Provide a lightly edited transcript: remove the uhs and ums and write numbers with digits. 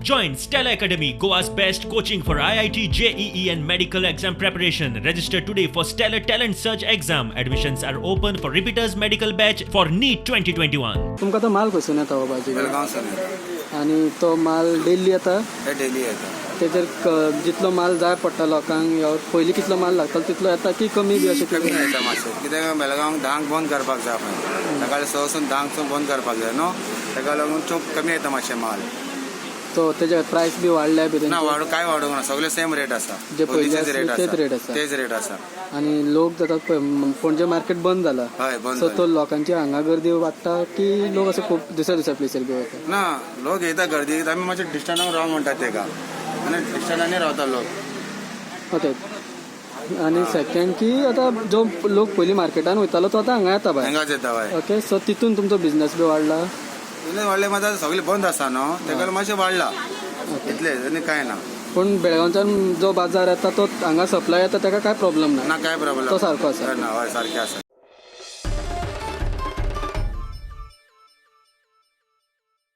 Join Stella Academy, Goa's best coaching for IIT, JEE and medical exam preparation. Register today for Stellar Talent Search exam. Admissions are open for repeaters medical batch for NEET 2021. तुमकां तो माल खंयसून येता हो भाजी बेळगांवसून आनी तो माल daily येता ते डेली येता तेजेर जितलो माल जाय पडटा लोकांक ह्यो पयलीं कितलो माल लागतालो तितलो येता की कमी बी अशें कमी येता मातशें कित्याक बेळगांव धांक बंद करपाक जाय आपण सकाळी 6 धांकसून बंद करपाक जाय न्हू ताका लागून खूब कमी येता मातशें माल तो तेजे प्रायस बी वाडल्या बी ना काय वाडूंक ना सगळे सेम रेट आसा जे पयलीं पयलींचेच रेट तेच रेट आसा आसा तेच रेट आसा आनी लोक जातात पळय पणजे मार्केट बंद जाला हय बंद सो तो लोकांची हांगा गर्दी वाडटा की लोक अशे खूब दुसऱ्या प्लेसीर बी वता ना लोक येता गर्दी आमी मातशे डिस्टन्साक राव म्हणटात तेका आनी डिस्टन्सांनी रावता लोक ओके आनी सेकंड की आतां जो लोक पयलीं मार्केटान वयतालो तो आतां हांगा येता बाय हांगाच येता हय ओके सो तितून तुमचो बिझनेस बी वाडला इतले व्हडले मात सगळे बंद आसा न्हू तेका लागून मातशें वाडला इतलेच आनी काय ना पूण बेळगांवच्यान जो बाजार येता तो हांगा सप्लाय येता ताका काय प्रॉब्लेम ना ना काय प्रॉब्लेम तो सारको आसा ना हय सारकें आसा